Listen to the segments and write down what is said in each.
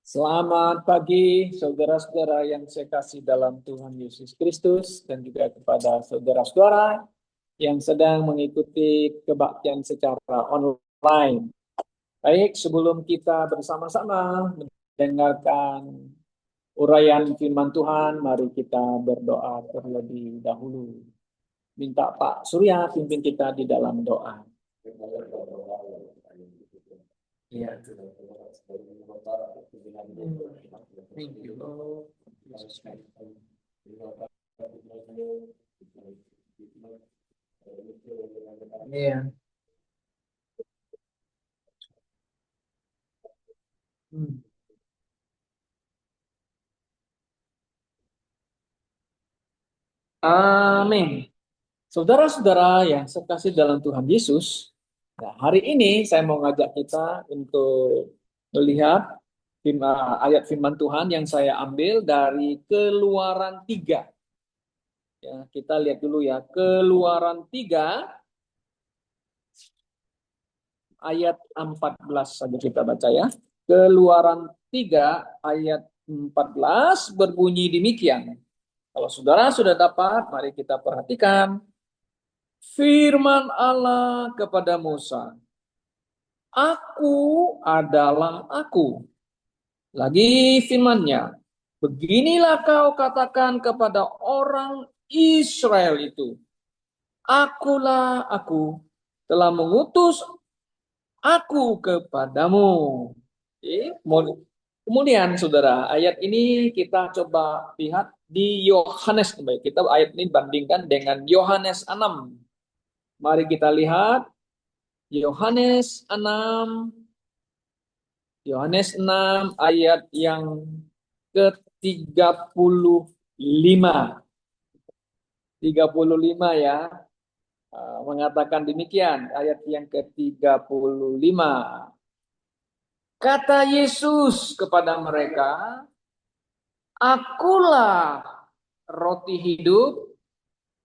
Selamat pagi, saudara-saudara yang saya kasih dalam Tuhan Yesus Kristus, dan juga kepada saudara-saudara yang sedang mengikuti kebaktian secara online. Baik, sebelum kita bersama-sama mendengarkan uraian firman Tuhan, mari kita berdoa terlebih dahulu. Minta Pak Surya pimpin kita di dalam doa. Iya. Thank you, Lord. Iya. Hmm. Amin. Saudara-saudara yang sekasih dalam Tuhan Yesus, nah, hari ini saya mau ngajak kita untuk melihat ayat firman Tuhan yang saya ambil dari Keluaran 3. Ya, kita lihat dulu ya, Keluaran 3 ayat 14 saja kita baca ya. Keluaran 3 ayat 14 berbunyi demikian. Kalau saudara sudah dapat, mari kita perhatikan. Firman Allah kepada Musa, Aku adalah aku. Lagi firman-Nya, beginilah kau katakan kepada orang Israel itu, Akulah aku, telah mengutus aku kepadamu. Kemudian saudara, ayat ini kita coba lihat di Yohanes. Kita ayat ini bandingkan dengan Yohanes 6. Mari kita lihat Yohanes 6, Yohanes 6 ayat yang ke-35. 35 ya. Mengatakan demikian, ayat yang ke-35. Kata Yesus kepada mereka, Akulah roti hidup.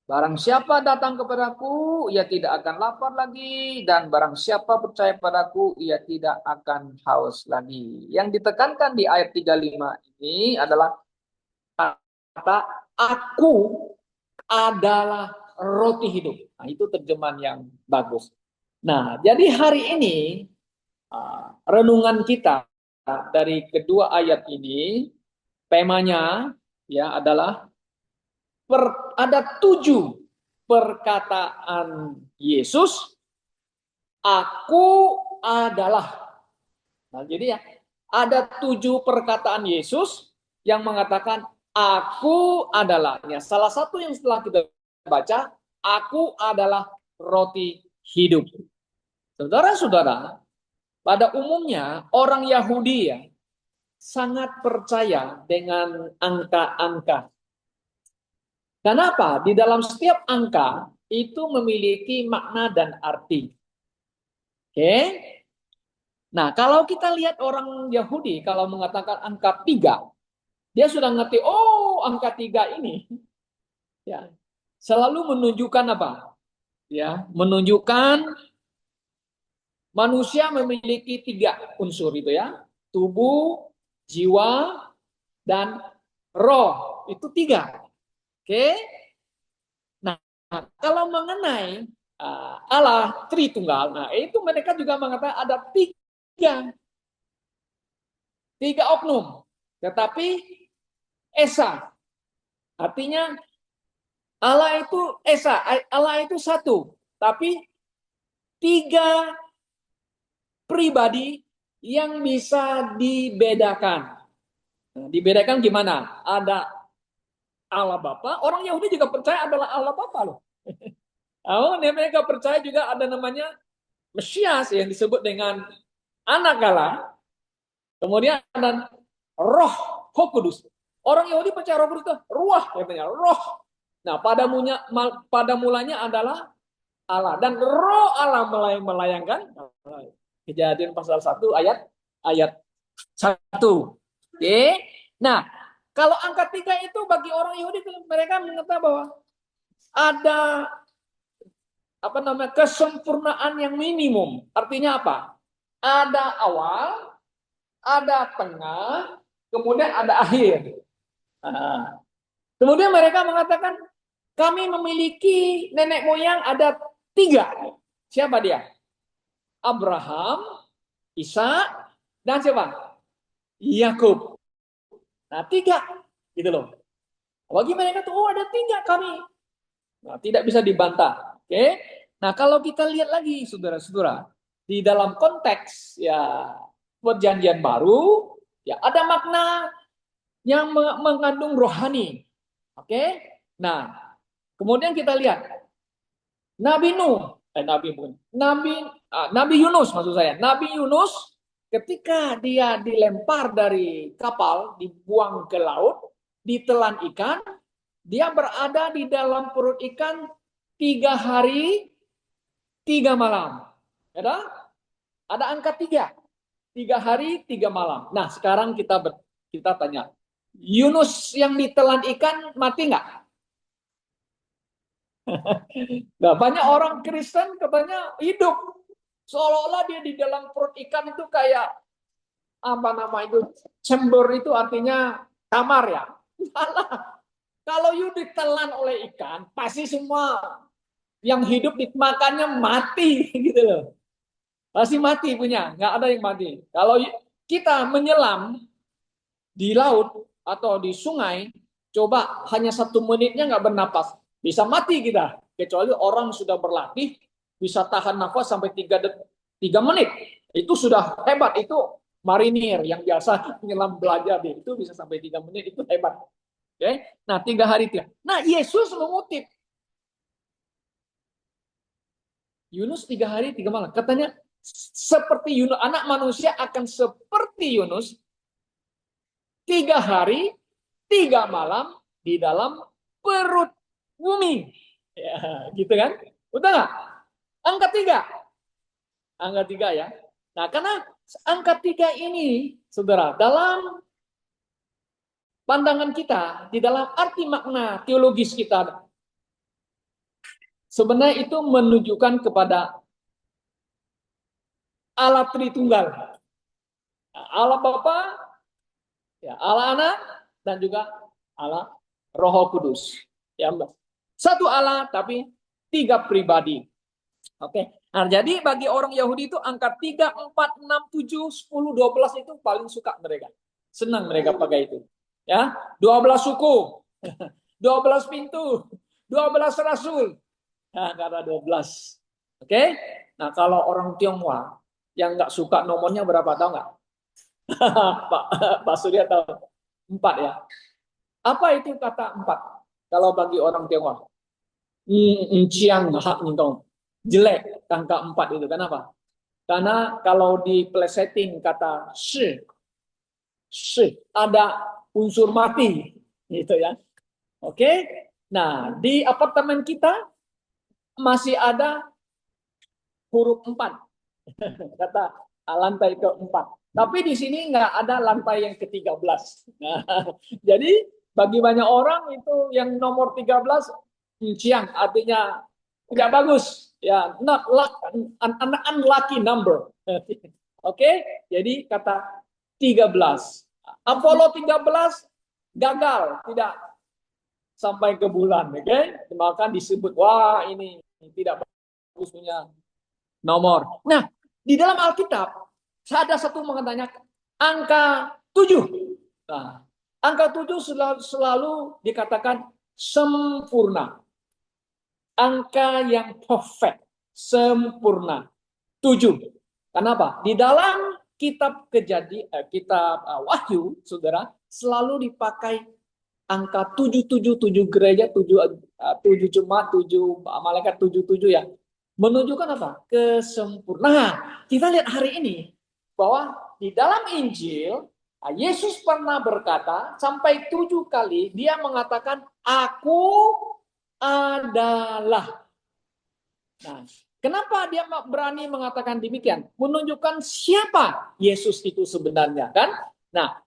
Barang siapa datang kepadaku, ia tidak akan lapar lagi, dan barang siapa percaya padaku, ia tidak akan haus lagi. Yang ditekankan di ayat 35 ini adalah kata aku adalah roti hidup. Nah, itu terjemahan yang bagus. Nah, jadi hari ini renungan kita dari kedua ayat ini, temanya ya adalah ada 7 perkataan Yesus, aku adalah. Nah, jadi ya, ada 7 perkataan Yesus yang mengatakan aku adalah. Ya, salah satu yang setelah kita baca, aku adalah roti hidup. Saudara-saudara, pada umumnya orang Yahudi ya sangat percaya dengan angka-angka. Kenapa? Di dalam setiap angka itu memiliki makna dan arti. Oke? Nah, kalau kita lihat orang Yahudi, kalau mengatakan angka 3, dia sudah ngerti, oh angka 3 ini ya selalu menunjukkan apa? Ya, menunjukkan manusia memiliki 3 unsur itu ya. Tubuh, jiwa, dan roh. Itu 3. Oke? Nah, kalau mengenai Allah Tritunggal, nah itu mereka juga mengatakan ada 3 oknum, tetapi esa, artinya Allah itu esa, Allah itu satu, tapi 3 pribadi yang bisa dibedakan. Nah, dibedakan gimana? Ada Allah Bapa, orang Yahudi juga percaya adalah Allah Bapa loh. Oh, mereka percaya juga ada namanya Mesias yang disebut dengan anak Allah. Kemudian ada Roh Kudus. Orang Yahudi percaya Roh Kudus itu ruah, katanya roh. Nah, pada mulanya adalah Allah, dan Roh Allah melayangkan. Kejadian pasal 1 ayat 1. Oke. Nah, kalau angka 3 itu bagi orang Yahudi, mereka mengatakan bahwa ada kesempurnaan yang minimum. Artinya apa? Ada awal, ada tengah, kemudian ada akhir. Nah, kemudian mereka mengatakan, kami memiliki nenek moyang ada 3. Siapa dia? Abraham, Ishak, dan siapa? Yakub. Nah, 3. Gitu loh. Bagi mereka tuh, oh ada 3 kami. Nah, tidak bisa dibantah. Oke. Nah, kalau kita lihat lagi, saudara-saudara, di dalam konteks ya perjanjian baru, ya ada makna yang mengandung rohani. Oke. Nah, kemudian kita lihat Nabi Nuh, Nabi Yunus maksud saya. Nabi Yunus ketika dia dilempar dari kapal, dibuang ke laut, ditelan ikan, dia berada di dalam perut ikan 3 hari, 3 malam. Ada angka 3. 3 hari, 3 malam. Nah, sekarang kita tanya, Yunus yang ditelan ikan mati nggak? Nah, banyak orang Kristen katanya hidup. Seolah-olah dia di dalam perut ikan itu kayak, apa nama itu, chamber itu artinya kamar ya. Kalau you ditelan oleh ikan, pasti semua yang hidup dimakannya mati gitu loh. Pasti mati punya, nggak ada yang mati. Kalau kita menyelam di laut atau di sungai, coba hanya 1 menitnya nggak bernapas, bisa mati kita. Kecuali orang sudah berlatih, bisa tahan nafas sampai 3 menit. Itu sudah hebat, itu marinir yang biasa menyelam belajar itu bisa sampai 3 menit, itu hebat. Oke, nah 3 hari 3. Nah Yesus mengutip Yunus 3 hari 3 malam. Katanya seperti Yunus, anak manusia akan seperti Yunus 3 hari 3 malam di dalam perut bumi. Ya, gitu kan? Udah nggak? Angka 3. Angka 3 ya. Nah, karena angka 3 ini, saudara, dalam pandangan kita, di dalam arti makna teologis kita, sebenarnya itu menunjukkan kepada Allah Tritunggal. Allah Bapa, ya, Allah Anak, dan juga Allah Roh Kudus. Ya, satu Allah tapi 3 pribadi. Oke. Nah, jadi bagi orang Yahudi itu angka 3, 4, 6, 7, 10, 12 itu paling suka mereka. Senang mereka pakai itu. Ya, 12 suku, 12 pintu, 12 rasul. Nah, karena 12. Oke. Nah, kalau orang Tionghoa yang nggak suka nomornya berapa, tahu nggak? Pak Surya tahu. 4 ya. Apa itu kata 4? Kalau bagi orang Tionghoa. Ciang jelek angka 4 itu. Kenapa? Karena kalau di plesetting kata shi ada unsur mati gitu ya. Oke. Nah, di apartemen kita masih ada huruf 4. Kata lantai ke-4. Tapi di sini nggak ada lantai yang ke-13. Nah, jadi bagi banyak orang itu yang nomor 13 ciang artinya tidak bagus ya, not luck, an unlucky number. Oke, jadi kata 13. Apollo 13 gagal, tidak sampai ke bulan, oke? Maka disebut wah ini tidak bagus punya nomor. Nah, di dalam Alkitab ada satu mengatakan angka 7. Nah, angka 7 selalu dikatakan sempurna. Angka yang perfect, sempurna. 7. Kenapa? Di dalam kitab Wahyu, saudara, selalu dipakai angka 7, 7 gereja, 7 jemaat, 7 malaikat, 7 ya. Menunjukkan apa? Kesempurnaan. Nah, kita lihat hari ini bahwa di dalam Injil Yesus pernah berkata sampai 7 kali dia mengatakan aku adalah. Nah, kenapa dia berani mengatakan demikian? Menunjukkan siapa Yesus itu sebenarnya, kan? Nah,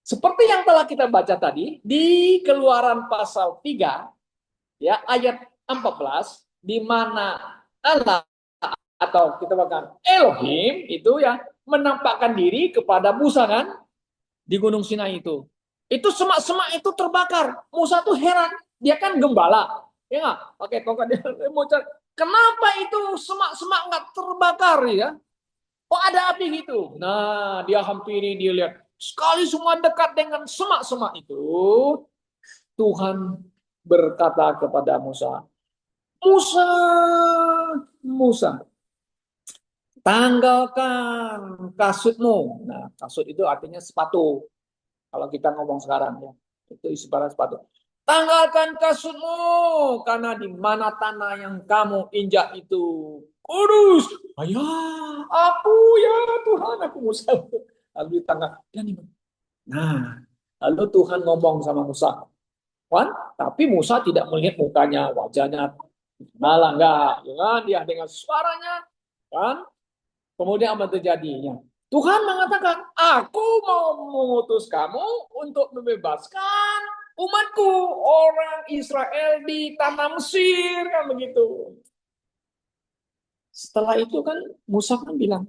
seperti yang telah kita baca tadi di Keluaran pasal 3 ya ayat 14 di mana Allah atau kita bahkan Elohim itu ya menampakkan diri kepada Musa kan di Gunung Sinai itu. Itu semak-semak itu terbakar. Musa tuh heran, dia kan gembala, ya nggak? Pakai tongkat dia mau cari, kenapa itu semak-semak nggak terbakar ya? Kok ada api gitu? Nah, dia hampiri, dia lihat sekali semua dekat dengan semak-semak itu. Tuhan berkata kepada Musa, Musa, Musa, tanggalkan kasutmu. Nah, kasut itu artinya sepatu. Kalau kita ngomong sekarang ya, itu isi para sepatu. Tanggalkan kasutmu, karena di mana tanah yang kamu injak itu kudus. Ayah, aku ya Tuhan, aku Musa. Lalu ditanggal. Nah, lalu Tuhan ngomong sama Musa. Kan? Tapi Musa tidak melihat mukanya, wajahnya. Malah enggak, ya kan? Dia dengan suaranya, kan? Kemudian apa terjadinya? Tuhan mengatakan, aku mau mengutus kamu untuk membebaskan umatku, orang Israel di tanah Mesir, kan begitu. Setelah itu kan Musa kan bilang,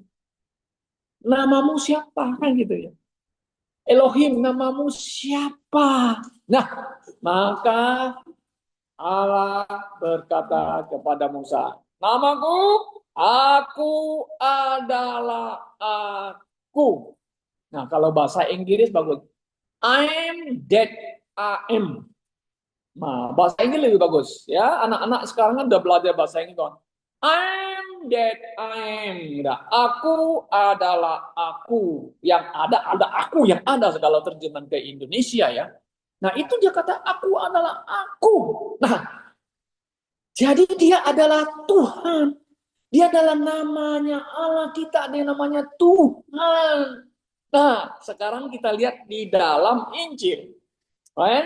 namamu siapa? Kan gitu ya. Elohim, namamu siapa? Nah, maka Allah berkata kepada Musa, namaku, aku adalah aku. Nah, kalau bahasa Inggris bagus. I'm that I am. Nah, bahasa Inggris lebih bagus. Ya, anak-anak sekarang kan udah belajar bahasa Inggris. I'm that I am. Nah, aku adalah aku. Yang ada aku yang ada segala terjemahan ke Indonesia ya. Nah, itu dia kata aku adalah aku. Nah, jadi dia adalah Tuhan. Dia adalah namanya Allah, kita ada yang namanya Tuhan. Nah, sekarang kita lihat di dalam Injil. Right?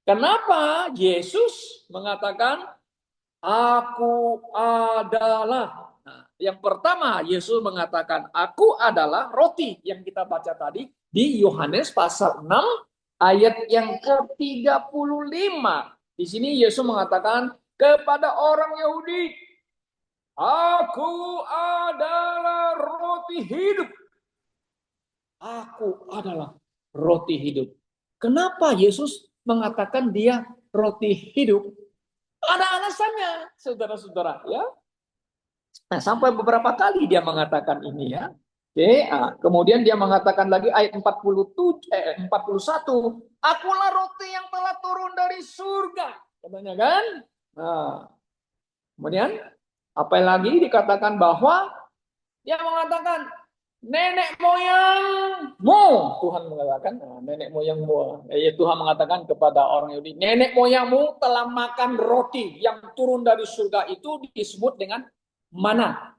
Kenapa Yesus mengatakan, aku adalah. Nah, yang pertama, Yesus mengatakan, aku adalah roti yang kita baca tadi di Yohanes pasal 6 ayat yang ke-35. Di sini Yesus mengatakan kepada orang Yahudi, aku adalah roti hidup. Aku adalah roti hidup. Kenapa Yesus mengatakan dia roti hidup? Ada alasannya, saudara-saudara, ya. Nah, sampai beberapa kali dia mengatakan ini ya. Oke, kemudian dia mengatakan lagi ayat 41, akulah roti yang telah turun dari surga. Katanya kan? Nah, kemudian apa lagi dikatakan bahwa dia mengatakan nenek moyangmu, Tuhan mengatakan, nenek moyangmu. Tuhan mengatakan kepada orang Yahudi, nenek moyangmu telah makan roti yang turun dari surga itu disebut dengan mana.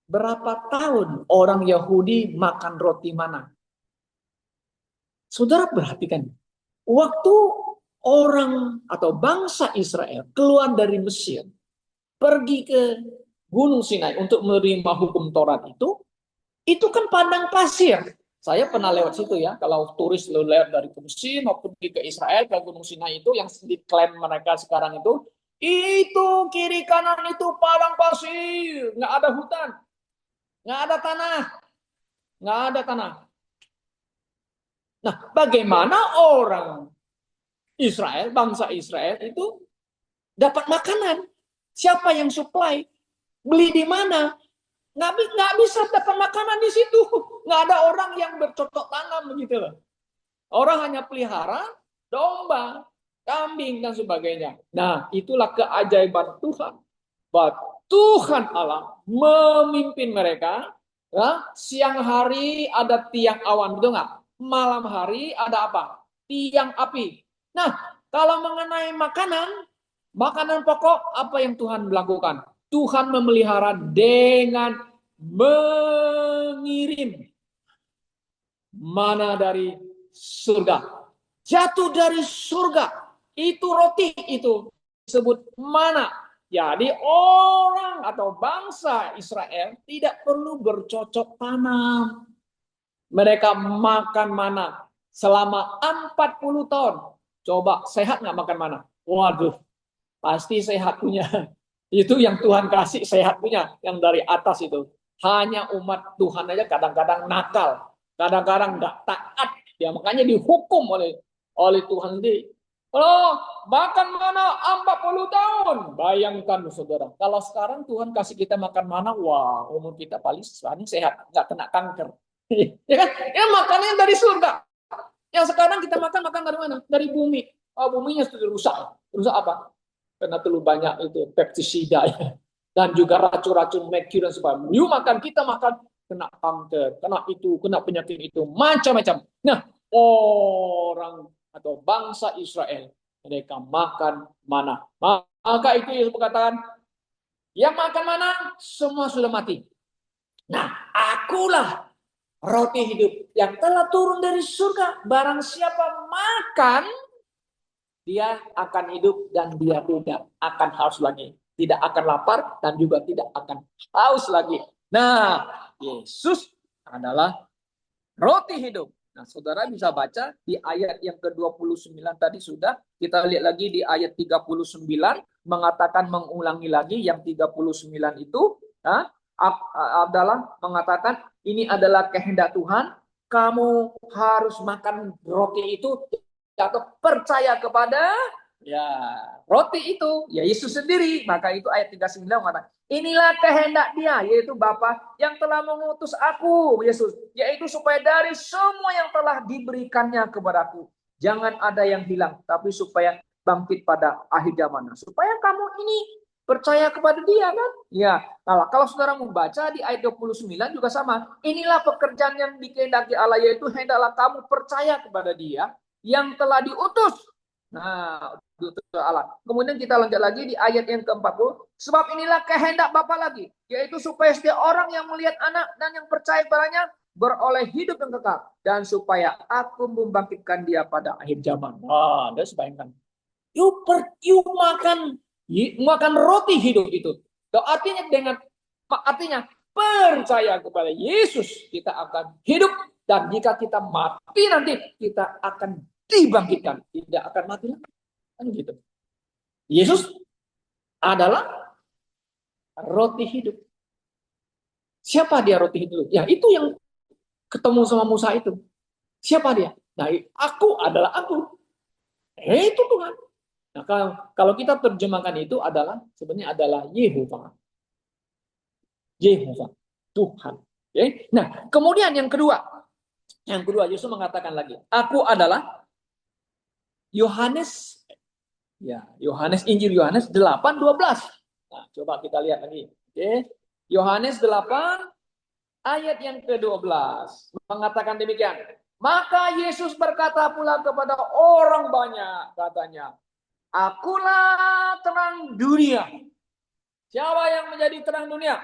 Berapa tahun orang Yahudi makan roti mana? Saudara perhatikan, waktu orang atau bangsa Israel keluar dari Mesir, pergi ke Gunung Sinai untuk menerima hukum Taurat itu kan padang pasir. Saya pernah lewat situ ya, kalau turis lewat dari Mesir mau pergi ke Israel, ke Gunung Sinai itu yang diklaim mereka sekarang itu kiri kanan itu padang pasir, nggak ada hutan, nggak ada tanah, nggak ada tanah. Nah, bagaimana orang Israel, bangsa Israel itu dapat makanan? Siapa yang supply? Beli di mana? Nggak bisa dapat makanan di situ. Nggak ada orang yang bercocok tanam begitu loh. Orang hanya pelihara domba, kambing dan sebagainya. Nah, itulah keajaiban Tuhan. Bahwa Tuhan Allah memimpin mereka. Ya, siang hari ada tiang awan, betul nggak? Malam hari ada apa? Tiang api. Nah, kalau mengenai makanan pokok, apa yang Tuhan lakukan? Tuhan memelihara dengan mengirim mana dari surga. Jatuh dari surga. Itu roti itu disebut mana. Jadi orang atau bangsa Israel tidak perlu bercocok tanam. Mereka makan mana selama 40 tahun. Coba sehat nggak makan mana? Waduh, pasti sehat punya. Itu yang Tuhan kasih sehat punya, yang dari atas itu. Hanya umat Tuhan aja kadang-kadang nakal, kadang-kadang nggak taat. Ya makanya dihukum oleh Tuhan sendiri. Kalau makan mana 40 tahun, bayangkan saudara. Kalau sekarang Tuhan kasih kita makan mana, wah umur kita paling sehat, nggak kena kanker. Ya kan? Ya makannya dari surga. Yang sekarang kita makan dari mana? Dari bumi. Oh, buminya sudah rusak. Rusak apa? Karena terlalu banyak itu pestisida ya. Dan juga racun-racun merkuri dan sebagainya. You makan, kita makan, kena kanker, kena itu, kena penyakit itu, macam-macam. Nah, orang atau bangsa Israel, mereka makan mana. Maka itu Yesus berkatakan, yang makan mana, semua sudah mati. Nah, akulah roti hidup yang telah turun dari surga. Barang siapa makan, dia akan hidup dan dia tidak akan haus lagi. Tidak akan lapar dan juga tidak akan haus lagi. Nah, Yesus adalah roti hidup. Nah, saudara bisa baca di ayat yang ke-29 tadi sudah. Kita lihat lagi di ayat 39, mengatakan mengulangi lagi yang 39 itu adalah mengatakan ini adalah kehendak Tuhan. Kamu harus makan roti itu atau percaya kepada ya roti itu ya Yesus sendiri. Maka itu ayat 39 mengatakan inilah kehendak dia yaitu Bapa yang telah mengutus aku Yesus, yaitu supaya dari semua yang telah diberikannya kepadaku jangan ada yang hilang tapi supaya bangkit pada akhir zaman. Supaya kamu ini percaya kepada dia kan? Ya. Nah, kalau saudara membaca di ayat 29 juga sama. Inilah pekerjaan yang dikehendaki Allah yaitu hendaklah kamu percaya kepada dia yang telah diutus. Nah, diutus Allah. Kemudian kita lanjut lagi di ayat yang ke-40. Sebab inilah kehendak Bapa lagi, yaitu supaya setiap orang yang melihat anak dan yang percaya padanya beroleh hidup yang kekal, dan supaya aku membangkitkan dia pada akhir zaman. Anda bayangkan. You makan roti hidup itu. Artinya percaya kepada Yesus kita akan hidup, dan jika kita mati nanti kita akan dibangkitkan, tidak akan mati lagi. Kan gitu. Yesus adalah roti hidup. Siapa dia roti hidup? Ya itu yang ketemu sama Musa itu. Siapa dia? Nah, aku adalah aku. Itu Tuhan. Nah, kalau kita terjemahkan itu adalah sebenarnya adalah Yehova. Yehova, Tuhan. Okay? Nah, kemudian yang kedua Yesus mengatakan lagi, aku adalah Yohanes, Injil Yohanes 8:12. Nah, coba kita lihat lagi. Oke. Yohanes 8 ayat yang ke-12 mengatakan demikian. Maka Yesus berkata pula kepada orang banyak, katanya, akulah terang dunia. Siapa yang menjadi terang dunia?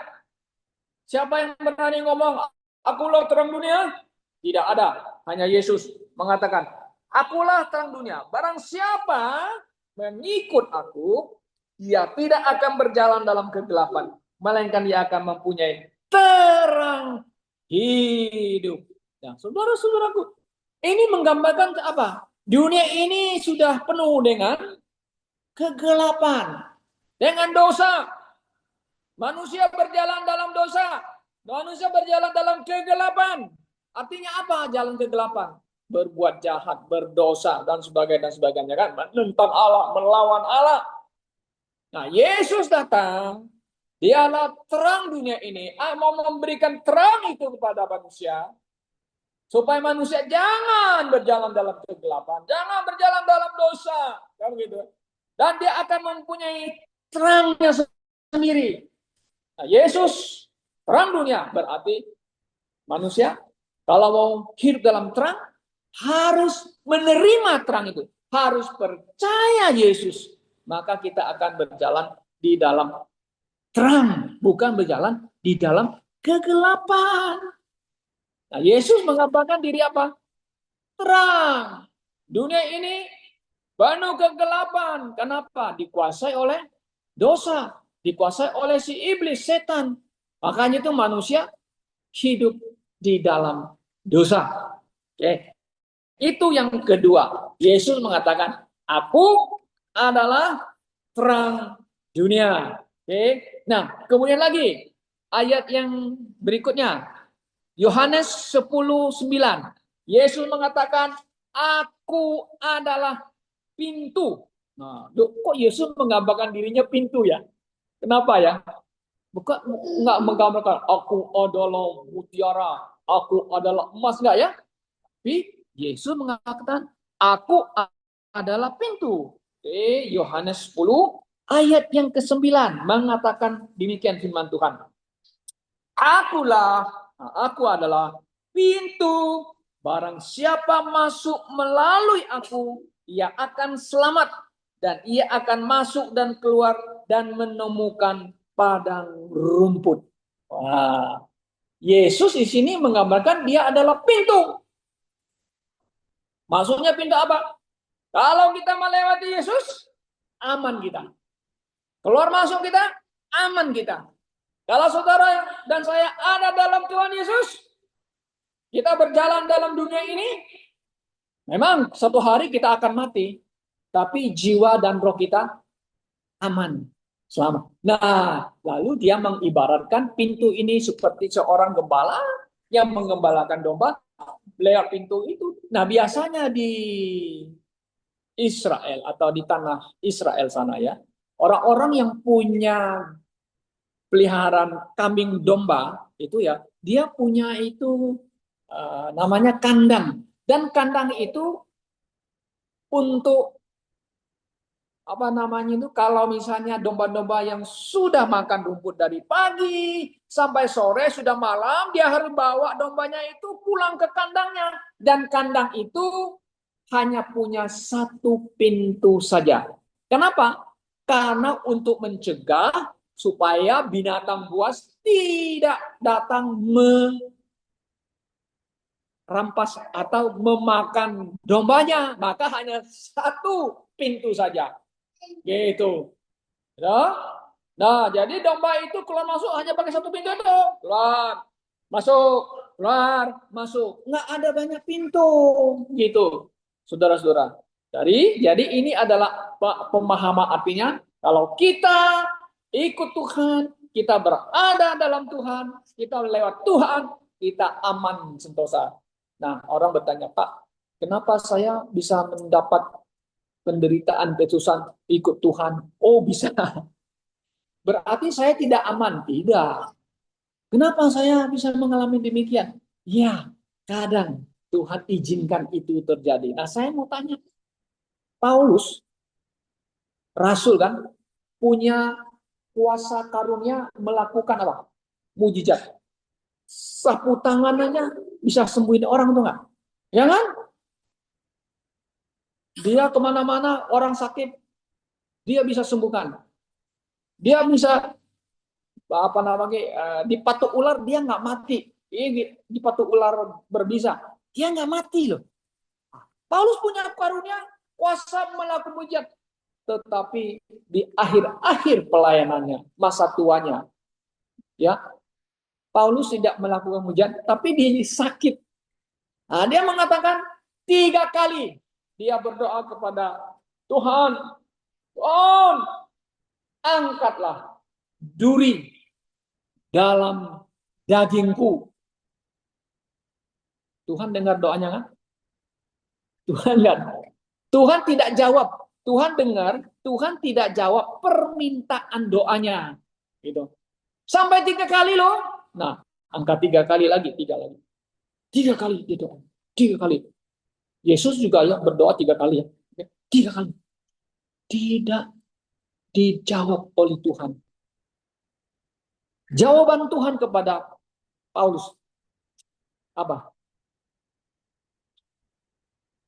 Siapa yang berani ngomong, akulah terang dunia? Tidak ada. Hanya Yesus mengatakan, akulah terang dunia. Barang siapa mengikut aku, dia tidak akan berjalan dalam kegelapan, melainkan dia akan mempunyai terang hidup. Nah, saudara-saudaraku, ini menggambarkan apa? Dunia ini sudah penuh dengan kegelapan, dengan dosa. Manusia berjalan dalam dosa. Manusia berjalan dalam kegelapan. Artinya apa jalan kegelapan? Berbuat jahat, berdosa, dan sebagainya kan? Menentang Allah, melawan Allah. Nah, Yesus datang. Dialah terang dunia ini. Mau memberikan terang itu kepada manusia. Supaya manusia jangan berjalan dalam kegelapan. Jangan berjalan dalam dosa. Kan gitu. Dan dia akan mempunyai terangnya sendiri. Nah, Yesus terang dunia, berarti manusia kalau mau hidup dalam terang harus menerima terang itu, harus percaya Yesus, maka kita akan berjalan di dalam terang, bukan berjalan di dalam kegelapan. Nah, Yesus menggambarkan diri apa? Terang. Dunia ini penuh kegelapan. Kenapa? Dikuasai oleh dosa. Dikuasai oleh si iblis, setan. Makanya itu manusia hidup di dalam dosa. Oke. Itu yang kedua. Yesus mengatakan, aku adalah terang dunia. Oke. Nah, kemudian lagi ayat yang berikutnya. Yohanes 10:9. Yesus mengatakan, "Aku adalah pintu." Nah, kok Yesus menggambarkan dirinya pintu ya? Kenapa ya? Bukan enggak menggambarkan aku adalah mutiara, aku adalah emas enggak ya? Tapi Yesus mengatakan, "Aku adalah pintu." Yohanes 10 ayat yang ke-9 mengatakan demikian firman Tuhan. Aku adalah pintu. Barang siapa masuk melalui aku, ia akan selamat. Dan ia akan masuk dan keluar dan menemukan padang rumput. Wah, Yesus di sini menggambarkan dia adalah pintu. Maksudnya pintu apa? Kalau kita melewati Yesus, aman kita. Keluar masuk kita, aman kita. Kalau saudara dan saya ada dalam Tuhan Yesus, kita berjalan dalam dunia ini, memang satu hari kita akan mati, tapi jiwa dan roh kita aman, selamat. Nah, lalu dia mengibaratkan pintu ini seperti seorang gembala yang menggembalakan domba lewat pintu itu. Nah, biasanya di Israel atau di tanah Israel sana ya, orang-orang yang punya peliharaan kambing domba itu ya, dia punya itu namanya kandang. Dan kandang itu untuk apa namanya itu, kalau misalnya domba-domba yang sudah makan rumput dari pagi sampai sore sudah malam, dia harus bawa dombanya itu pulang ke kandangnya. Dan kandang itu hanya punya satu pintu saja. Kenapa? Karena untuk mencegah supaya binatang buas tidak datang merampas atau memakan dombanya, maka hanya satu pintu saja. Gitu. Ya. Nah, jadi domba itu keluar masuk hanya pakai satu pintu itu. Keluar, masuk, keluar, masuk. Nggak ada banyak pintu. Gitu. Saudara-saudara. Jadi ini adalah pemahaman artinya. Kalau kita ikut Tuhan, kita berada dalam Tuhan, kita lewat Tuhan, kita aman sentosa. Nah, orang bertanya, Pak, kenapa saya bisa mendapat penderitaan, kesusahan, ikut Tuhan? Oh, bisa. Berarti saya tidak aman? Tidak. Kenapa saya bisa mengalami demikian? Ya, kadang Tuhan izinkan itu terjadi. Nah, saya mau tanya, Paulus, Rasul kan, punya kuasa karunia melakukan apa? Mujizat. Sapu tangannya bisa sembuhin orang tuh nggak? Ya kan? Dia kemana-mana orang sakit, dia bisa sembuhkan. Dia bisa apa namanya dipatuk ular dia nggak mati. Ini dipatuk ular berbisa dia nggak mati loh. Paulus punya karunia kuasa melakukan mujizat, tetapi di akhir-akhir pelayanannya, masa tuanya, ya Paulus tidak melakukan mujizat, tapi dia sakit. Nah, dia mengatakan 3 kali dia berdoa kepada Tuhan, Tuhan angkatlah duri dalam dagingku. Tuhan dengar doanya kan? Tuhan enggak. Tuhan tidak jawab. Tuhan dengar, Tuhan tidak jawab permintaan doanya. Gitu. Sampai 3 kali loh. Nah, angka 3 kali lagi, 3 lagi. 3 kali dia doa. 3 kali. Yesus juga ya berdoa 3 kali ya. 3 kali. Tidak dijawab oleh Tuhan. Jawaban Tuhan kepada Paulus apa?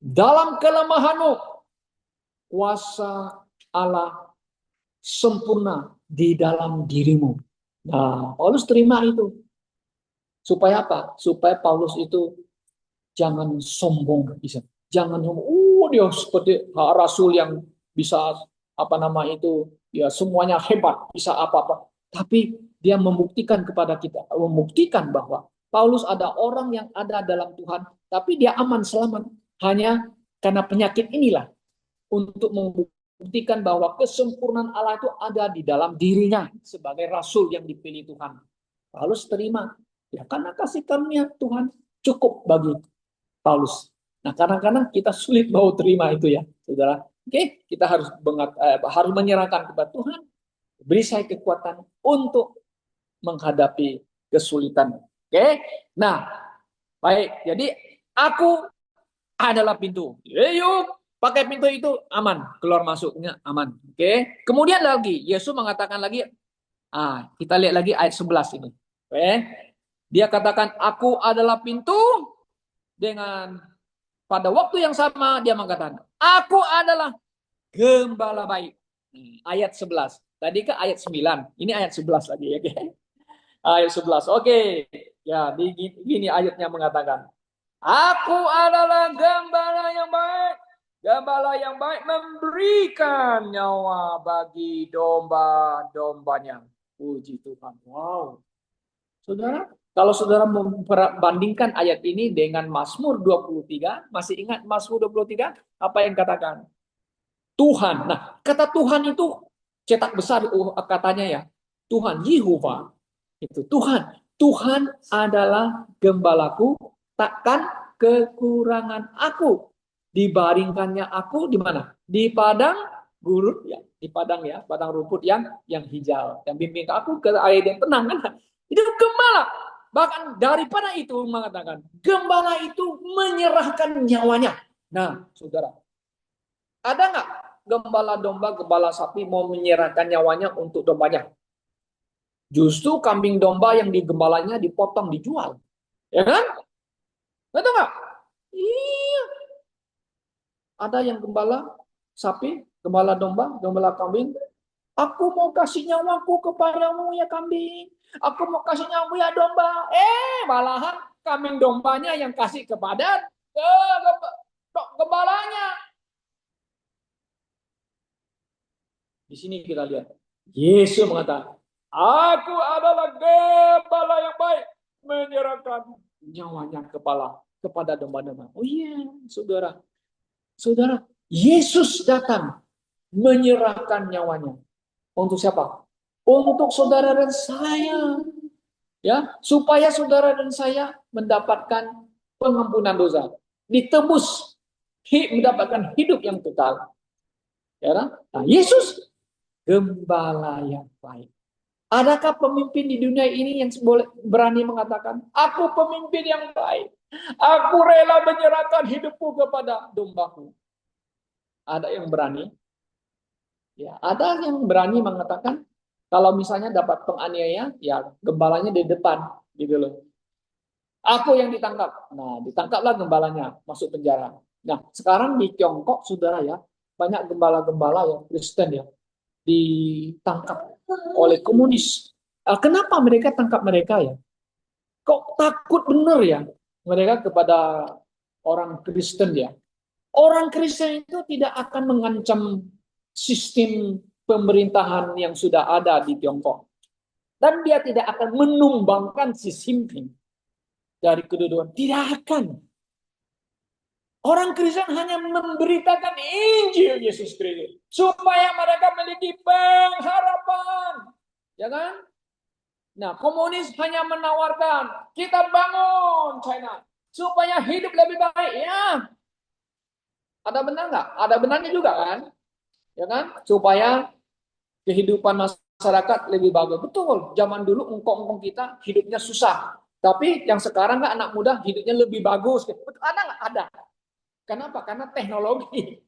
Dalam kelemahanmu, kuasa Allah sempurna di dalam dirimu. Nah, Paulus terima itu. Supaya apa? Supaya Paulus itu jangan sombong. Jangan sombong. Dia seperti rasul yang bisa apa nama itu, ya semuanya hebat, bisa apa-apa. Tapi dia membuktikan kepada kita, membuktikan bahwa Paulus ada orang yang ada dalam Tuhan, tapi dia aman selamat. Hanya karena penyakit inilah untuk buktikan bahwa kesempurnaan Allah itu ada di dalam dirinya sebagai rasul yang dipilih Tuhan. Paulus terima. Ya, karena kasih karunia Tuhan cukup bagi Paulus. Nah, kadang-kadang kita sulit mau terima itu ya, saudara. Oke, kita harus menyerahkan kepada Tuhan. Beri saya kekuatan untuk menghadapi kesulitan. Oke, nah, baik. Jadi aku adalah pintu. Yuk, pakai pintu itu aman, keluar masuknya aman. Oke. Kemudian lagi Yesus mengatakan lagi, kita lihat lagi ayat 11 ini. Oke. Dia katakan, aku adalah pintu. Dengan pada waktu yang sama dia mengatakan, aku adalah gembala baik. Ayat 11. Tadi ke ayat 9. Ini ayat 11 lagi ya. Ayat 11. Oke. Ya, begini ayatnya mengatakan, aku adalah gembala yang baik. Gembala yang baik memberikan nyawa bagi domba-dombanya. Puji Tuhan. Wow. Saudara, kalau saudara membandingkan ayat ini dengan Mazmur 23, masih ingat Mazmur 23? Apa yang katakan? Tuhan. Nah, kata Tuhan itu cetak besar katanya ya. Tuhan, Yehovah. Itu Tuhan. Tuhan adalah gembalaku, takkan kekurangan aku. Dibaringkannya aku di mana? Di padang gurun ya, di padang ya, padang rumput yang hijau. Yang bimbing aku ke air yang tenang kan? Itu gembala. Bahkan daripada itu mengatakan, gembala itu menyerahkan nyawanya. Nah, saudara, ada nggak gembala domba, gembala sapi mau menyerahkan nyawanya untuk dombanya? Justru kambing domba yang digembalanya dipotong, dijual. Ya kan? Betul nggak? Iya. Ada yang gembala sapi, gembala domba, gembala kambing. Aku mau kasih nyawaku kepadamu ya kambing. Aku mau kasih nyawamu ya domba. Malahan kambing dombanya yang kasih kepada gembalanya. Di sini kita lihat. Yesus mengatakan, aku adalah gembala yang baik, menyerahkan nyawanya kepada domba-domba. Oh iya, saudara. Saudara, Yesus datang menyerahkan nyawanya. Untuk siapa? Untuk saudara dan saya. Ya, supaya saudara dan saya mendapatkan pengampunan dosa, ditebus, mendapatkan hidup yang kekal. Ya, nah, Yesus gembala yang baik. Adakah pemimpin di dunia ini yang boleh berani mengatakan, aku pemimpin yang baik. Aku rela menyerahkan hidupku kepada dombaku. Ada yang berani? Ya, ada yang berani mengatakan, kalau misalnya dapat penganiaya, ya gembalanya di depan, gitu loh. Aku yang ditangkap. Nah, ditangkaplah gembalanya, masuk penjara. Nah, sekarang di Tiongkok, saudara ya, banyak gembala-gembala yang Kristen ya, ditangkap oleh komunis. Kenapa mereka tangkap mereka ya? Kok takut bener ya mereka kepada orang Kristen ya? Orang Kristen itu tidak akan mengancam sistem pemerintahan yang sudah ada di Tiongkok. Dan dia tidak akan menumbangkan Xi Jinping dari kedudukan. Tidak akan. Orang Kristen hanya memberitakan Injil Yesus Kristus supaya mereka memiliki pengharapan, ya kan? Nah, komunis hanya menawarkan kita bangun China supaya hidup lebih baik, ya. Ada benar nggak? Ada benarnya juga kan, ya kan? Supaya kehidupan masyarakat lebih bagus. Betul. Zaman dulu engkong-engkong kita hidupnya susah, tapi yang sekarang kan anak muda hidupnya lebih bagus. Ada nggak? Ada. Kenapa? Karena teknologi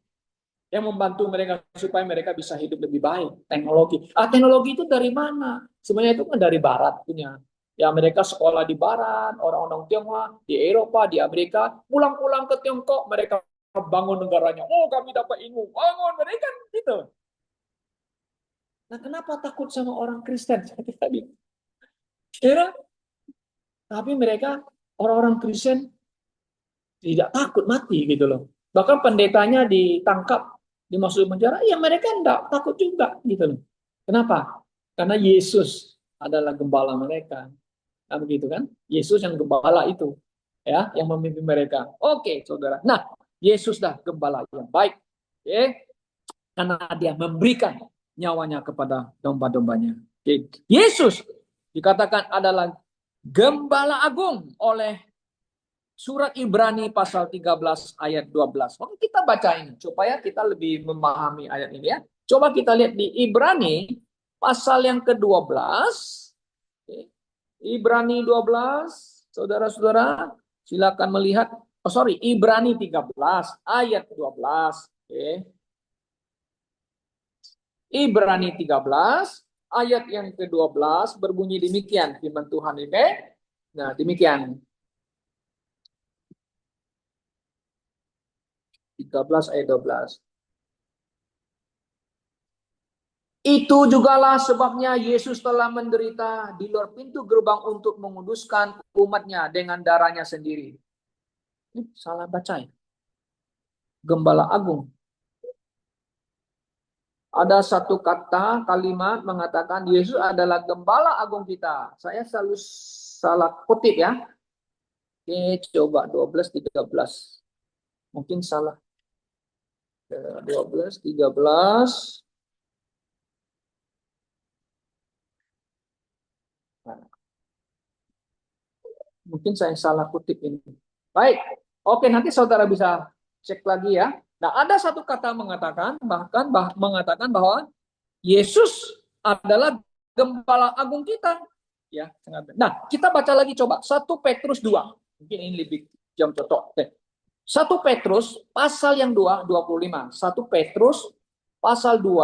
yang membantu mereka supaya mereka bisa hidup lebih baik. Teknologi. Teknologi itu dari mana? Sebenarnya itu kan dari Barat punya. Ya mereka sekolah di Barat, orang-orang Tionghoa di Eropa, di Amerika, pulang-pulang ke Tiongkok mereka bangun negaranya. Oh kami dapat ilmu, bangun mereka gitu. Nah kenapa takut sama orang Kristen? Ya, tapi mereka orang-orang Kristen tidak takut mati gitu loh. Bahkan pendetanya ditangkap, dimasukin penjara, ya mereka enggak takut juga gitu loh. Kenapa? Karena Yesus adalah gembala mereka. Nah, begitu kan? Yesus yang gembala itu, ya, yang memimpin mereka. Oke, saudara. Nah, Yesus dah gembala yang baik. Oke. karena dia memberikan nyawanya kepada domba-dombanya. Yesus dikatakan adalah gembala agung oleh surat Ibrani pasal 13 ayat 12. Maka kita baca ini supaya kita lebih memahami ayat ini ya. Coba kita lihat di Ibrani pasal yang ke-12. Ibrani 12, saudara-saudara, silakan melihat. Ibrani 13 ayat 12. Ibrani 13 ayat yang ke-12 berbunyi demikian firman Tuhan ini. Nah, demikian. 13 ayat 12. Itu jugalah sebabnya Yesus telah menderita di luar pintu gerbang untuk menguduskan umatnya dengan darahnya sendiri. Ini salah baca ya. Gembala agung. Ada satu kalimat mengatakan Yesus adalah gembala agung kita. Saya selalu salah kutip ya. Oke, coba 12, 13. Mungkin salah. 12, 13. Mungkin saya salah kutip ini. Baik, oke nanti saudara bisa cek lagi ya. Nah ada satu kata mengatakan mengatakan bahwa Yesus adalah gembala agung kita. Ya, nah kita baca lagi coba 1 Petrus 2. Mungkin ini lebih jam cocok. 1 Petrus pasal yang 2, 25. 1 Petrus pasal 2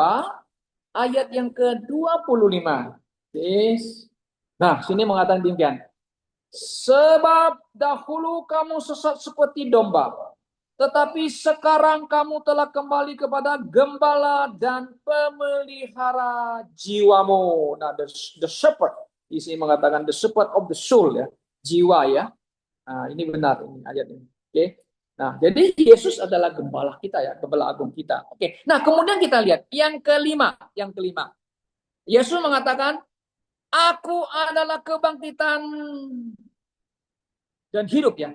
ayat yang ke-25. Yes. Nah, sini mengatakan demikian. Sebab dahulu kamu sesat seperti domba, tetapi sekarang kamu telah kembali kepada gembala dan pemelihara jiwamu. Nah, the shepherd. Di sini mengatakan the shepherd of the soul ya, jiwa ya. Nah, ini benar ini ayat ini. Oke. Nah, jadi Yesus adalah gembala kita ya, gembala agung kita. Oke. Nah, kemudian kita lihat yang kelima. Yesus mengatakan, "Aku adalah kebangkitan dan hidup" ya.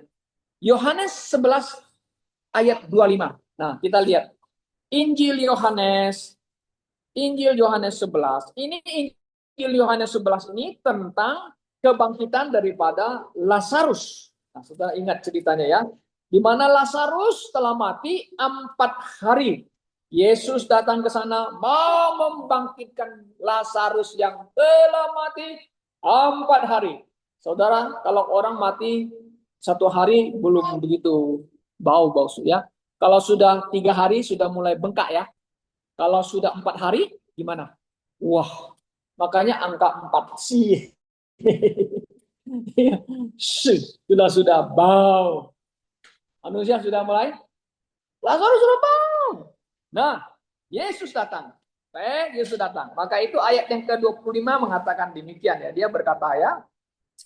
Yohanes 11 ayat 25. Nah, kita lihat Injil Yohanes 11. Ini Injil Yohanes 11 ini tentang kebangkitan daripada Lazarus. Nah, sudah ingat ceritanya ya. Di mana Lazarus telah mati 4 hari. Yesus datang ke sana mau membangkitkan Lazarus yang telah mati 4 hari. Saudara, kalau orang mati 1 hari belum begitu bau ya. Kalau sudah 3 hari sudah mulai bengkak ya. Kalau sudah 4 hari gimana? Wah, makanya angka 4 sih. sudah bau. Manusia sudah mulai. Lazarus sudah bau. Nah, Yesus datang. Yesus datang. Maka itu ayat yang ke-25 mengatakan demikian ya. Dia berkata ya.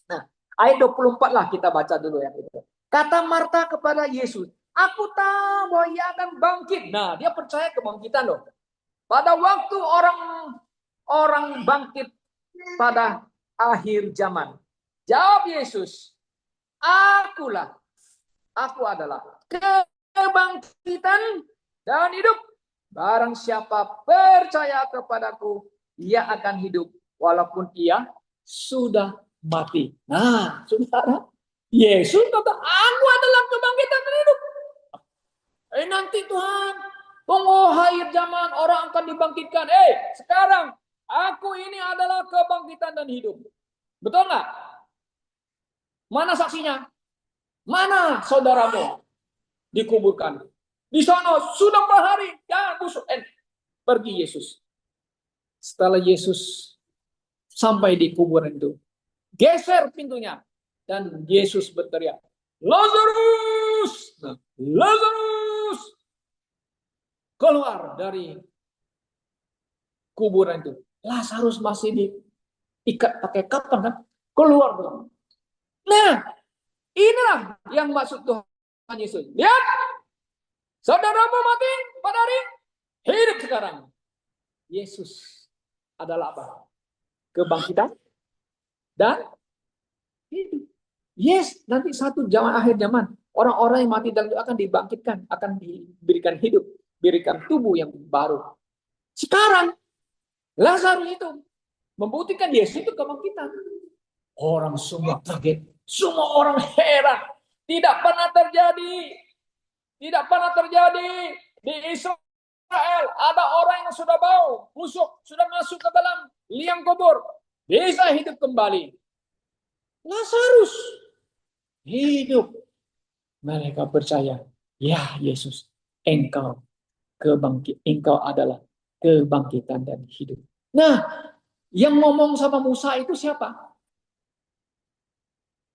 Nah, ayat 24 lah kita baca dulu yang itu. Kata Marta kepada Yesus, "Aku tahu bahwa ia akan bangkit." Nah, dia percaya kebangkitan loh. Pada waktu orang bangkit pada akhir zaman. Jawab Yesus, aku adalah kebangkitan dan hidup. Barang siapa percaya kepadaku, ia akan hidup walaupun ia sudah mati. Nah, saudara, Yesus kata, "Aku adalah kebangkitan dan hidup." Nanti Tuhan, pengakhir zaman orang akan dibangkitkan. Sekarang aku ini adalah kebangkitan dan hidup. Betul nggak? Mana saksinya? Mana saudaramu dikuburkan? Di sana sudah berhari. Ya, busuk. Pergi Yesus. Setelah Yesus sampai di kuburan itu, geser pintunya. Dan Yesus berteriak, "Lazarus! Lazarus! Keluar dari kuburan itu." Lazarus masih diikat pakai kapan kan? Keluar dong. Nah, inilah yang maksud Tuhan Yesus. Lihat, saudaramu mati pada hari hidup sekarang. Yesus adalah apa? Kebangkitan dan hidup. Yes, nanti satu zaman akhir zaman orang-orang yang mati dalam itu akan dibangkitkan, akan diberikan hidup, berikan tubuh yang baru. Sekarang Lazarus itu membuktikan Yesus itu kebangkitan. Orang semua kaget, semua orang heran. Tidak pernah terjadi, tidak pernah terjadi di Israel. Ada orang yang sudah bau, busuk, sudah masuk ke dalam liang kubur, bisa hidup kembali. Lazarus hidup. Mereka percaya, ya Yesus, engkau engkau adalah kebangkitan dan hidup. Nah, yang ngomong sama Musa itu siapa?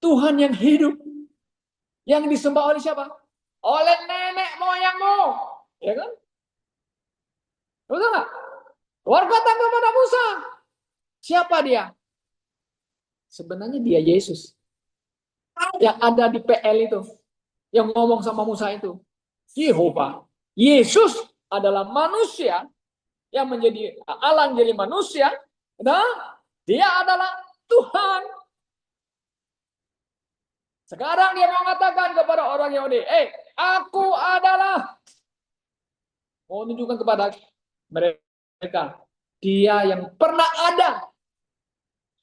Tuhan yang hidup. Yang disembah oleh siapa? Oleh nenek moyangmu. Ya kan? Betul nggak? Berkata kepada Musa. Siapa dia? Sebenarnya dia Yesus. Yang ada di PL itu. Yang ngomong sama Musa itu. Yehova. Yesus adalah manusia yang menjadi Allah yang jadi manusia. Nah, dia adalah Tuhan. Sekarang dia mengatakan kepada orang Yahudi, aku adalah, mau menunjukkan kepada mereka, dia yang pernah ada.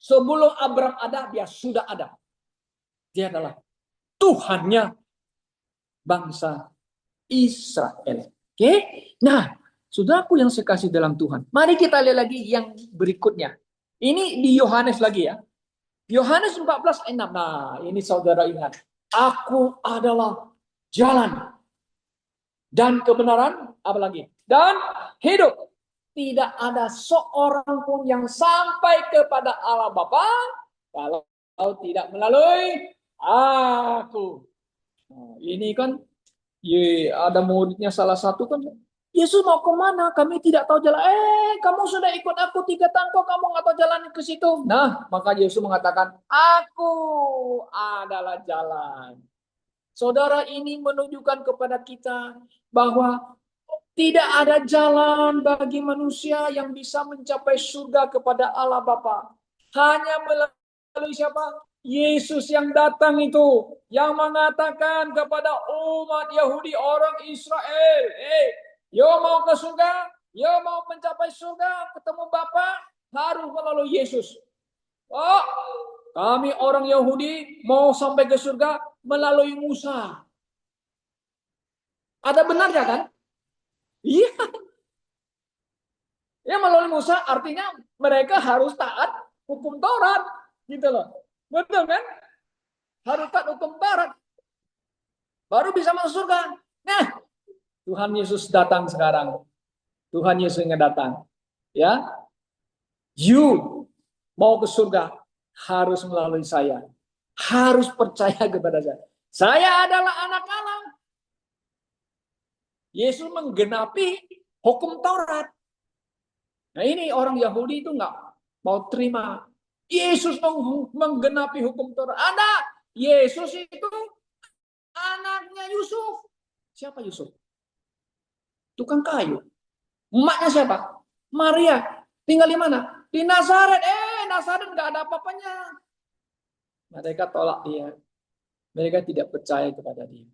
Sebelum Abraham ada, dia sudah ada. Dia adalah Tuhannya bangsa Israel. Oke? Nah, saudaraku yang saya kasih dalam Tuhan, mari kita lihat lagi yang berikutnya. Ini di Yohanes lagi ya. Yohanes 14 ayat 6. Nah, ini saudara ingat. Aku adalah jalan dan kebenaran, apa lagi? Dan hidup. Tidak ada seorang pun yang sampai kepada Allah Bapa kalau tidak melalui aku. Nah, ini kan ada muridnya salah satu kan, Yesus mau kemana? Kami tidak tahu jalan. Kamu sudah ikut aku 3 tahun kok kamu nggak tahu jalan ke situ. Nah, maka Yesus mengatakan, aku adalah jalan. Saudara, ini menunjukkan kepada kita bahwa tidak ada jalan bagi manusia yang bisa mencapai surga kepada Allah Bapa. Hanya melalui siapa? Yesus yang datang itu, yang mengatakan kepada umat Yahudi, orang Israel, yo mau ke surga, yo mau mencapai surga, ketemu Bapa, harus melalui Yesus. Oh, kami orang Yahudi mau sampai ke surga melalui Musa. Ada benarnya kan? Iya. Ya melalui Musa artinya mereka harus taat hukum Taurat, gitu loh. Betul kan? Harus taat hukum Taurat, baru bisa masuk surga. Nah, Tuhan Yesus datang sekarang. Tuhan Yesus yang datang. Ya, you mau ke surga harus melalui saya. Harus percaya kepada saya. Saya adalah anak Allah. Yesus menggenapi hukum Taurat. Nah ini orang Yahudi itu nggak mau terima. Yesus menggenapi hukum Taurat. Ada Yesus itu anaknya Yusuf. Siapa Yusuf? Tukang kayu. Emaknya siapa? Maria. Tinggal di mana? Di Nazaret. Nazaret nggak ada apa-apanya. Mereka tolak dia. Mereka tidak percaya kepada dia.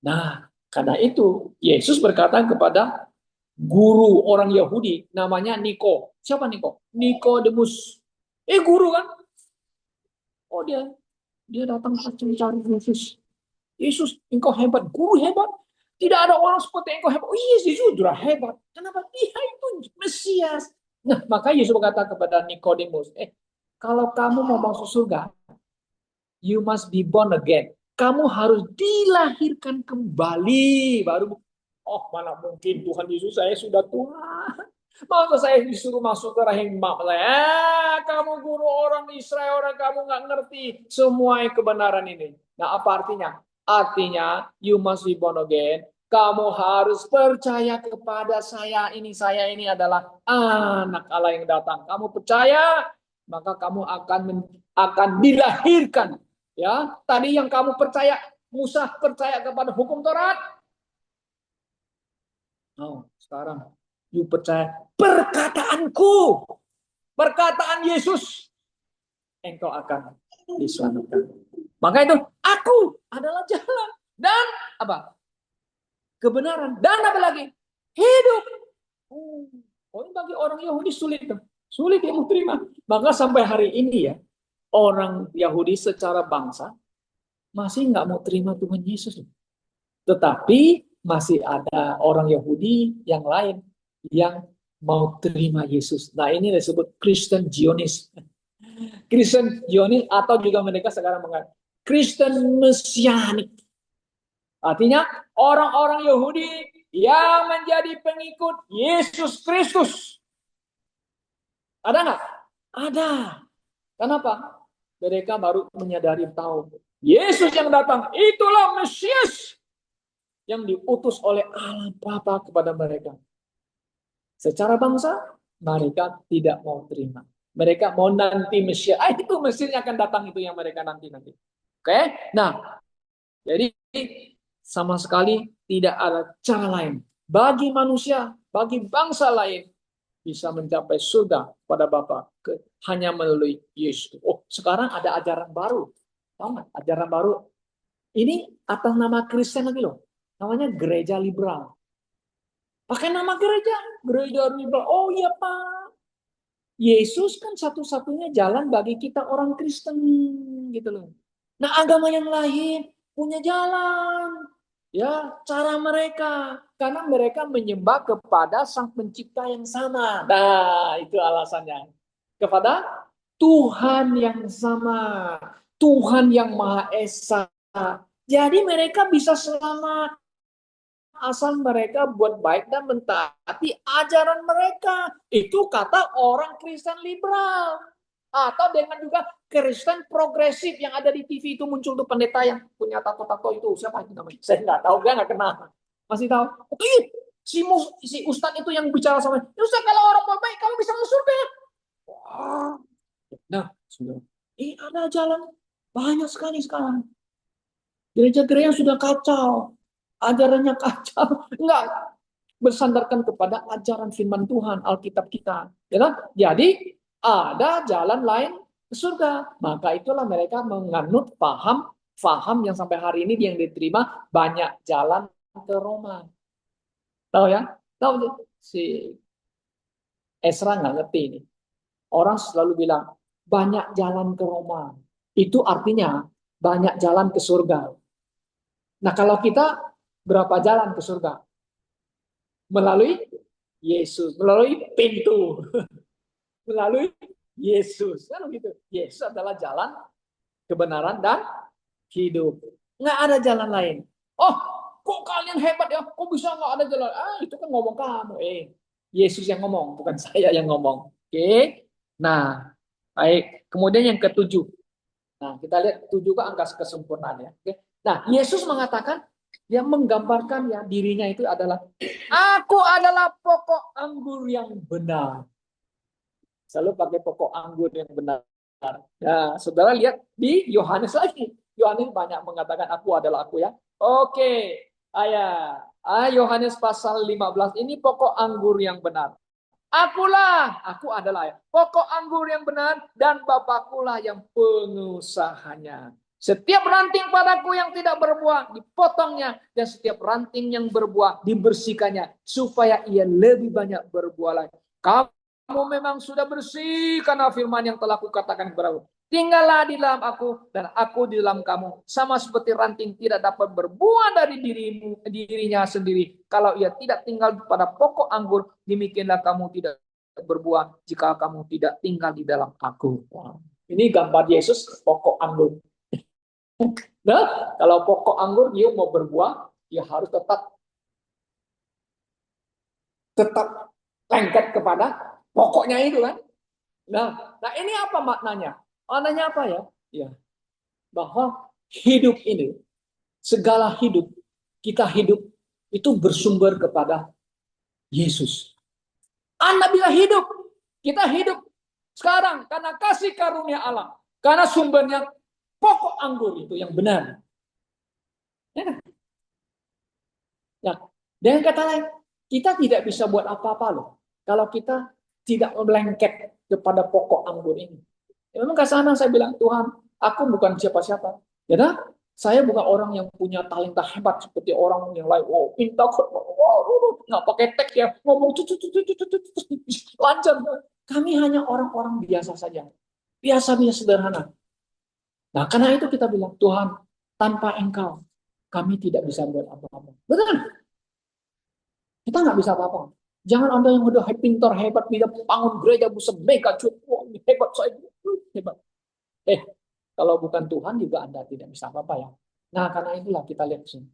Nah, karena itu Yesus berkata kepada guru orang Yahudi namanya Niko. Siapa Niko? Nikodemus. Guru kan? Oh dia datang mencari Yesus. Yesus, engkau hebat, guru hebat. Tidak ada orang seperti engkau hebat. Oh Yesus sudah hebat. Kenapa? Dia itu Mesias. Nah, maka Yesus berkata kepada Nikodemus, kalau kamu mau masuk surga, you must be born again. Kamu harus dilahirkan kembali. Baru, mana mungkin Tuhan Yesus, saya sudah tua. Masa saya disuruh masuk ke rahim mak saya? Kamu guru orang Israel, orang kamu nggak ngerti semua kebenaran ini. Nah, apa artinya? Artinya, you must be born again. Kamu harus percaya kepada saya ini adalah anak Allah yang datang. Kamu percaya, maka kamu akan dilahirkan. Ya, tadi yang kamu percaya, Musa percaya kepada hukum Taurat. Oh, sekarang you percaya perkataanku, perkataan Yesus, engkau akan diselamatkan. Maka itu aku adalah jalan dan apa? Kebenaran dan apa lagi? Hidup. Oh, ini bagi orang Yahudi sulit, sulit yang mau terima. Maka sampai hari ini ya, orang Yahudi secara bangsa masih nggak mau terima Tuhan Yesus. Tetapi masih ada orang Yahudi yang lain yang mau terima Yesus. Nah, ini disebut Kristen Zionis. Kristen Zionis atau juga mereka sekarang mengatakan Kristen Mesianik. Artinya orang-orang Yahudi yang menjadi pengikut Yesus Kristus. Ada nggak? Ada. Kenapa? Mereka baru menyadari tahu Yesus yang datang itulah Mesias yang diutus oleh Allah Bapa kepada mereka. Secara bangsa mereka tidak mau terima. Mereka mau nanti Mesias. Itu Mesias yang akan datang itu yang mereka nanti. Oke? Nah, jadi sama sekali tidak ada cara lain bagi manusia, bagi bangsa lain bisa mencapai surga pada Bapa hanya melalui Yesus. Oh, sekarang ada ajaran baru. Tahu nggak? Ajaran baru. Ini atas nama Kristen lagi loh. Namanya gereja liberal. Pakai nama gereja liberal. Oh iya Pak. Yesus kan satu-satunya jalan bagi kita orang Kristen gitu loh. Nah, agama yang lain punya jalan. Ya, cara mereka. Karena mereka menyembah kepada Sang Pencipta yang sama. Nah, itu alasannya. Kepada Tuhan yang sama. Tuhan yang Maha Esa. Jadi mereka bisa selamat. Asal mereka buat baik dan mentaati ajaran mereka. Itu kata orang Kristen liberal. Atau dengan juga Kristen progresif yang ada di TV itu muncul tuh pendeta yang punya tato-tato itu. Siapa itu namanya? Saya nggak tahu, dia nggak kenal. Masih tahu? Oke, si Ustadz itu yang bicara sama Ustadz, kalau orang baik kamu bisa masuk surga. Wah. Nah, sudah. Ada jalan banyak sekali sekarang. Gereja-gereja sudah kacau. Ajarannya kacau. Enggak bersandarkan kepada ajaran firman Tuhan, Alkitab kita. Ya kan? Jadi ada jalan lain ke surga. Maka itulah mereka menganut paham yang sampai hari ini yang diterima banyak jalan ke Roma. Tahu ya? Tahu si Esra nggak ngerti ini. Orang selalu bilang banyak jalan ke Roma. Itu artinya banyak jalan ke surga. Nah, kalau kita berapa jalan ke surga? Melalui Yesus, melalui pintu. Melalui Yesus. Kan begitu. Yesus adalah jalan kebenaran dan hidup. Nggak ada jalan lain. Oh, kok kalian hebat ya? Kok bisa nggak ada jalan? Itu kan ngomong kamu. Yesus yang ngomong, bukan saya yang ngomong. Oke. Nah, baik. Kemudian yang ketujuh. Nah, kita lihat tujuh ke angka kesempurnaan ya. Oke. Nah, Yesus mengatakan dia menggambarkan ya dirinya itu adalah aku adalah pokok anggur yang benar. Selalu pakai pokok anggur yang benar. Nah, saudara lihat di Yohanes lagi. Yohanes banyak mengatakan aku adalah aku ya. Oke. Yohanes pasal 15 ini pokok anggur yang benar. Aku adalah pokok anggur yang benar dan Bapakkulah yang pengusahanya. Setiap ranting padaku yang tidak berbuah dipotongnya dan setiap ranting yang berbuah dibersihkannya supaya ia lebih banyak berbuah lagi. Kamu memang sudah bersih karena firman yang telah kukatakan kepadamu. Tinggallah di dalam aku dan aku di dalam kamu. Sama seperti ranting tidak dapat berbuah dari dirinya sendiri. Kalau ia tidak tinggal pada pokok anggur, demikianlah kamu tidak berbuah jika kamu tidak tinggal di dalam aku. Ini gambar Yesus pokok anggur. Nah, kalau pokok anggur dia mau berbuah, dia harus tetap lengket kepada pokoknya itu kan. Nah ini apa maknanya? Maknanya apa ya? Ya, bahwa hidup ini, segala hidup, kita hidup itu bersumber kepada Yesus. Anda bisa hidup, kita hidup sekarang karena kasih karunia Allah. Karena sumbernya pokok anggur itu yang benar. Ya. Nah, dengan kata lain, kita tidak bisa buat apa-apa loh. Kalau kita tidak melengket kepada pokok anggur ini. Ya, memang ke sana saya bilang, Tuhan, aku bukan siapa-siapa. Ya, Saya bukan orang yang punya talenta hebat seperti orang yang lain. Oh, pintar, nggak pakai teks ya, ngomong lancar. Kami hanya orang-orang biasa saja, biasa-biasa sederhana. Nah, karena itu kita bilang, Tuhan, tanpa Engkau, kami tidak bisa buat apa-apa. Betul? Kita nggak bisa apa-apa. Jangan Anda yang udah pintar, hebat, bisa bangun gereja, bisa mega, hebat, saya hebat. Kalau bukan Tuhan juga Anda tidak bisa apa-apa ya. Nah, karena itulah kita lihat sini.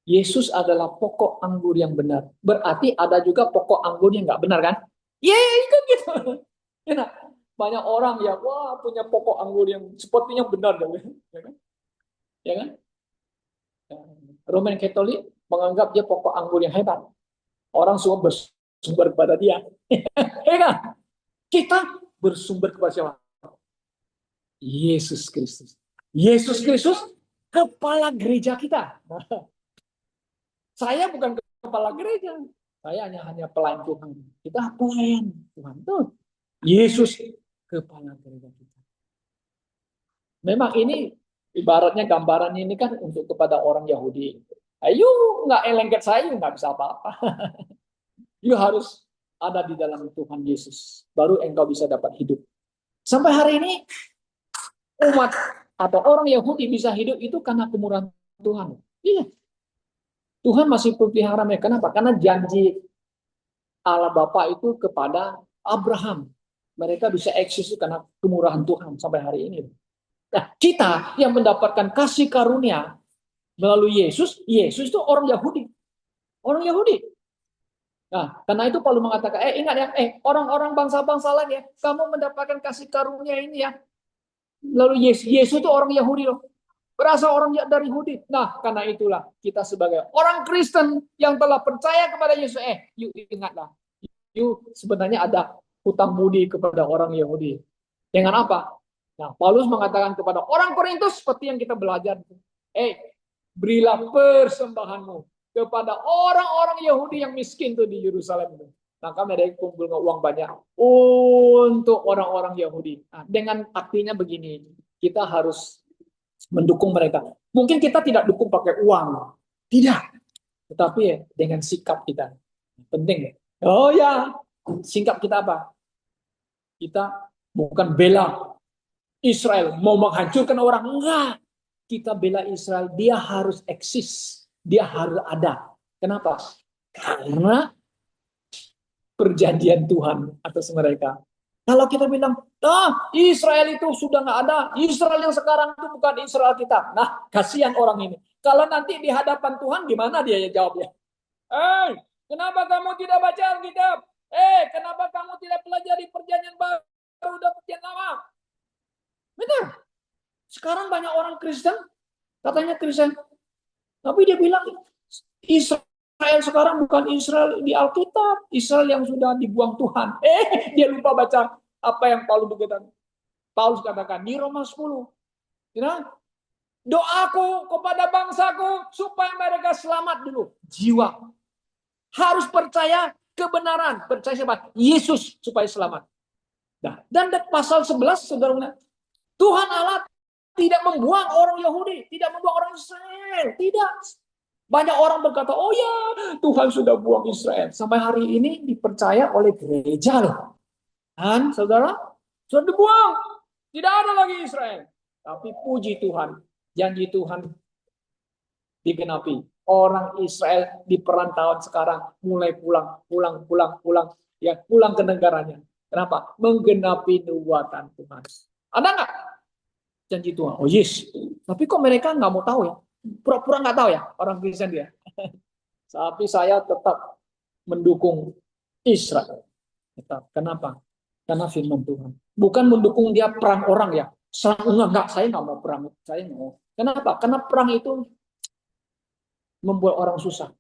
Yesus adalah pokok anggur yang benar. Berarti ada juga pokok anggur yang nggak benar kan? Itu gitu. Ya, banyak orang ya, wah punya pokok anggur yang sepertinya benar. Ya kan? Ya kan? Roman Katolik menganggap dia pokok anggur yang hebat. Orang semua bersumber kepada dia. Ya kan? Kita bersumber kepada siapa? Yesus Kristus. Yesus Kristus kepala gereja kita. Saya bukan kepala gereja. Saya hanya pelayan Tuhan. Kita pelayan Tuhan. Tuh. Yesus kepala gereja kita. Memang ini ibaratnya gambarannya ini kan untuk kepada orang Yahudi. Ayo nggak lengket saya nggak bisa apa-apa. You harus ada di dalam Tuhan Yesus. Baru engkau bisa dapat hidup. Sampai hari ini umat atau orang Yahudi bisa hidup itu karena kemurahan Tuhan. Iya. Tuhan masih pelihara mereka. Kenapa? Karena janji Allah Bapa itu kepada Abraham. Mereka bisa eksis karena kemurahan Tuhan sampai hari ini. Nah, kita yang mendapatkan kasih karunia melalui Yesus, Yesus itu orang Yahudi. Orang Yahudi. Nah, karena itu Paulus mengatakan, ingat ya, orang-orang bangsa-bangsa lain ya, kamu mendapatkan kasih karunia ini ya. Lalu Yesus itu orang Yahudi loh. Berasal orang dari Yahudi. Nah, karena itulah kita sebagai orang Kristen yang telah percaya kepada Yesus, yuk ingatlah. Yuk sebenarnya ada hutang budi kepada orang Yahudi. Dengan apa? Nah, Paulus mengatakan kepada orang Korintus seperti yang kita belajar. Berilah persembahanmu kepada orang-orang Yahudi yang miskin tuh di Yerusalem itu. Maka mereka kumpul uang banyak untuk orang-orang Yahudi. Nah, dengan artinya begini, kita harus mendukung mereka. Mungkin kita tidak dukung pakai uang, tidak. Tetapi ya, dengan sikap kita. Penting. Oh ya, sikap kita apa? Kita bukan bela Israel, mau menghancurkan orang. Enggak. Kita bela Israel, dia harus eksis. Dia harus ada. Kenapa? Karena perjanjian Tuhan atas mereka. Kalau kita bilang, Israel itu sudah nggak ada. Israel yang sekarang itu bukan Israel kita. Nah, kasihan orang ini. Kalau nanti di hadapan Tuhan, gimana dia jawabnya? Kenapa kamu tidak baca Alkitab? Kenapa kamu tidak pelajari perjanjian baru dan perjanjian lama? Benar. Sekarang banyak orang Kristen, katanya Kristen. Tapi dia bilang, Israel sekarang bukan Israel di Alkitab, Israel yang sudah dibuang Tuhan. Dia lupa baca apa yang Paulus katakan di Roma 10. Ya? Doaku kepada bangsaku supaya mereka selamat dulu. Jiwa. Harus percaya kebenaran. Percaya siapa? Yesus supaya selamat. Nah, dan pasal 11, saudara, Tuhan Allah tidak membuang orang Yahudi, tidak membuang orang Israel. Tidak. Banyak orang berkata, oh ya, Tuhan sudah buang Israel. Sampai hari ini dipercaya oleh gereja loh. Dan saudara, sudah dibuang. Tidak ada lagi Israel. Tapi puji Tuhan, janji Tuhan digenapi. Orang Israel di perantauan sekarang mulai pulang. Ya, pulang ke negaranya. Kenapa? Menggenapi nubuatan Tuhan. Ada nggak janji Tuhan? Oh yes. Tapi kok mereka nggak mau tahu ya? Pura-pura nggak tahu ya orang Kristen dia. Tapi saya tetap mendukung Israel. Tetap. Kenapa? Karena firman Tuhan. Bukan mendukung dia perang orang ya. Enggak, saya nggak mau perang. Saya mau. Kenapa? Karena perang itu membuat orang susah.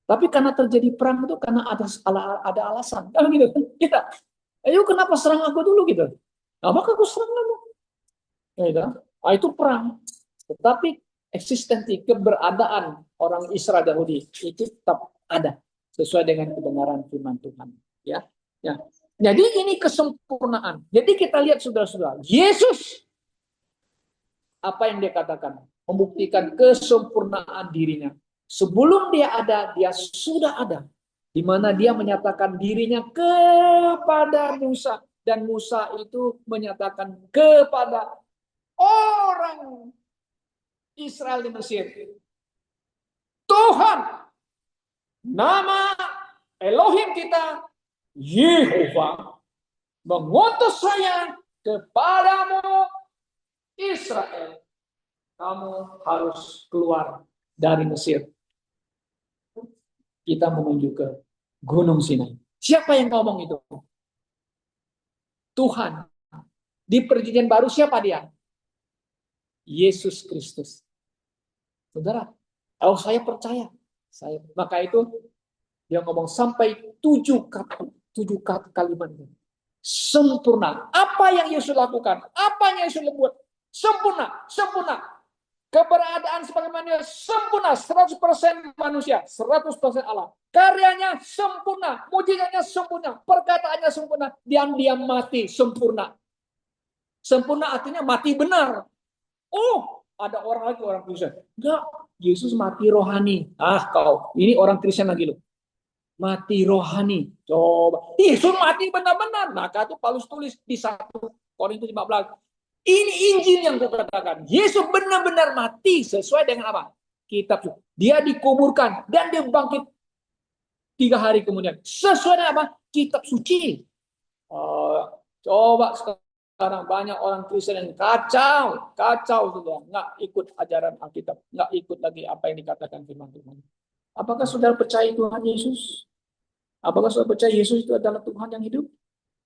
Tapi karena terjadi perang itu karena ada alasan. Kan gitu. Kita, ayo kenapa serang aku dulu gitu? Maka aku serang kamu. Ya, itu perang. Tetapi eksistensi keberadaan orang Israel Yahudi itu tetap ada sesuai dengan kebenaran firman Tuhan. Ya. Jadi ini kesempurnaan. Jadi kita lihat saudara-saudara, Yesus apa yang dia katakan? membuktikan kesempurnaan dirinya. Sebelum dia ada, dia sudah ada. Di mana dia menyatakan dirinya kepada Musa. Dan Musa itu menyatakan kepada orang Israel di Mesir. Tuhan, nama Elohim kita, Yehova, mengutus saya kepadamu Israel. Kamu harus keluar dari Mesir. Kita menuju ke Gunung Sinai. Siapa yang ngomong itu? Tuhan. Di perjanjian baru siapa dia? Yesus Kristus. Saudara, kalau saya percaya, maka itu dia ngomong sampai 7 kalimat. Sempurna. Apa yang Yesus lakukan? Apa yang Yesus buat? Sempurna, sempurna. Keberadaan sebagai manusia sempurna, 100% manusia, 100% Allah. Karyanya sempurna, mujizatnya sempurna, perkataannya sempurna, dan dia mati sempurna. Sempurna artinya mati benar. Oh, ada orang Kristen. Enggak, Yesus mati rohani. Ini orang Kristen lagi loh. Mati rohani. Coba, Yesus mati benar-benar. Maka itu Paulus tulis di 1 Korintus 15. Ini Injil yang kukatakan. Yesus benar-benar mati sesuai dengan apa? Kitab. Dia dikuburkan dan dia bangkit 3 hari kemudian. Sesuai dengan apa? Kitab suci. Coba sekarang banyak orang Kristen yang kacau sudah, nggak ikut ajaran Alkitab, nggak ikut lagi apa yang dikatakan firman Tuhan. Apakah saudara percaya Tuhan Yesus? Apakah saudara percaya Yesus itu adalah Tuhan yang hidup?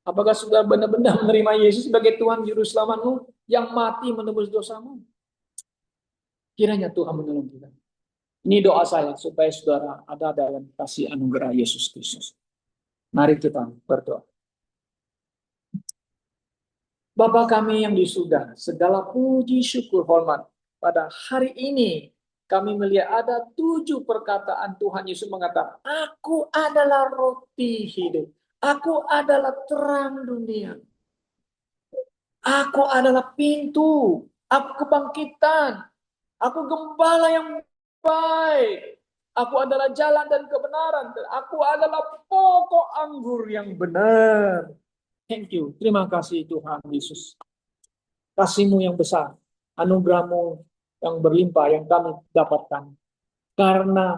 Apakah saudara benar-benar menerima Yesus sebagai Tuhan Juru Selamatmu yang mati menebus dosamu? Kiranya Tuhan menolong kita. Ini doa saya supaya saudara ada dalam kasih anugerah Yesus Kristus. Mari kita berdoa. Bapa kami yang di surga, segala puji syukur hormat pada hari ini kami melihat ada 7 perkataan Tuhan Yesus mengatakan, Aku adalah roti hidup. Aku adalah terang dunia. Aku adalah pintu. Aku kebangkitan. Aku gembala yang baik. Aku adalah jalan dan kebenaran. Aku adalah pokok anggur yang benar. Thank you. Terima kasih Tuhan Yesus. Kasih-Mu yang besar. Anugerah-Mu yang berlimpah yang kami dapatkan. Karena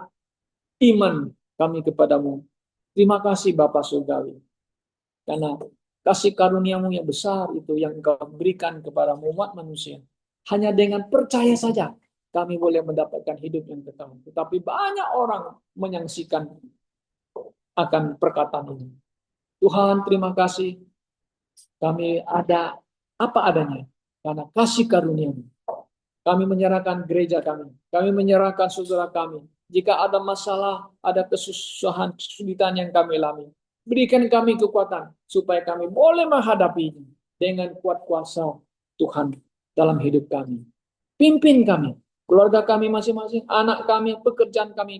iman kami kepadamu. Terima kasih Bapa Surgawi. Karena kasih karunia-Mu yang besar itu yang Engkau berikan kepada umat manusia. Hanya dengan percaya saja kami boleh mendapatkan hidup yang kekal. Tetapi banyak orang menyaksikan akan perkataan ini. Tuhan, terima kasih. Kami ada apa adanya. Karena kasih karunia-Mu. Kami menyerahkan gereja kami. Kami menyerahkan saudara kami. Jika ada masalah, ada kesusahan, kesulitan yang kami alami, berikan kami kekuatan supaya kami boleh menghadapinya dengan kuat kuasa Tuhan dalam hidup kami. Pimpin kami, keluarga kami masing-masing, anak kami, pekerjaan kami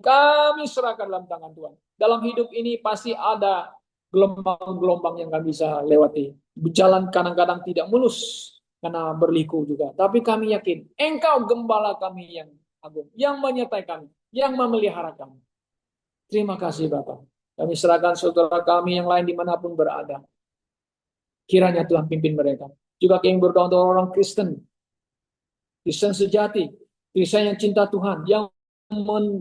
serahkan dalam tangan Tuhan. Dalam hidup ini pasti ada gelombang-gelombang yang kami bisa lewati. Berjalan kadang-kadang tidak mulus karena berliku juga. Tapi kami yakin Engkau gembala kami yang agung, yang menyertai kami, yang memelihara kami. Terima kasih Bapak. Kami serahkan saudara kami yang lain dimanapun berada. Kiranya Tuhan pimpin mereka. Juga kami berdoa untuk orang Kristen. Kristen sejati. Kristen yang cinta Tuhan. Yang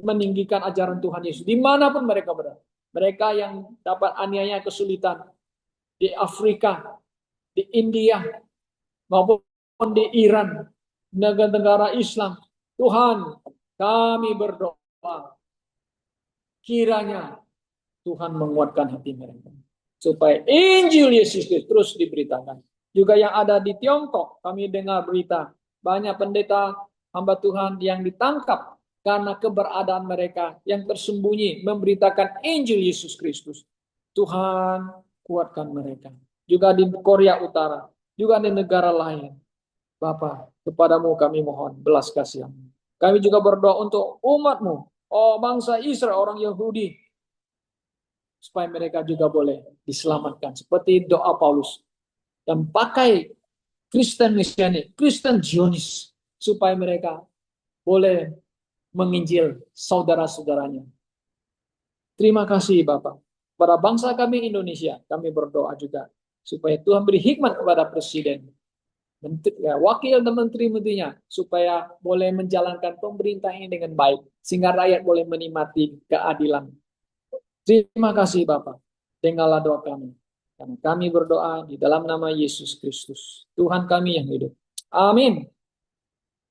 meninggikan ajaran Tuhan Yesus. Dimanapun mereka berada. Mereka yang dapat aniaya kesulitan. Di Afrika. Di India. Maupun di Iran. Negara-negara Islam. Tuhan, kami berdoa. Kiranya Tuhan menguatkan hati mereka. Supaya Injil Yesus Kristus terus diberitakan. Juga yang ada di Tiongkok, kami dengar berita. Banyak pendeta hamba Tuhan yang ditangkap karena keberadaan mereka yang tersembunyi memberitakan Injil Yesus Kristus. Tuhan kuatkan mereka. Juga di Korea Utara, juga di negara lain. Bapa, kepadamu kami mohon belas kasihan-Mu. Kami juga berdoa untuk umat-Mu, bangsa Israel, orang Yahudi, supaya mereka juga boleh diselamatkan. Seperti doa Paulus. Dan pakai Kristen Mesianik, Kristen Zionis, supaya mereka boleh menginjil saudara-saudaranya. Terima kasih Bapak. Pada bangsa kami Indonesia, kami berdoa juga supaya Tuhan beri hikmat kepada Presiden, wakil dan menteri-menterinya, supaya boleh menjalankan pemerintah ini dengan baik, sehingga rakyat boleh menikmati keadilan. Terima kasih Bapak. Dengarlah doa kami. Karena kami berdoa di dalam nama Yesus Kristus, Tuhan kami yang hidup. Amin.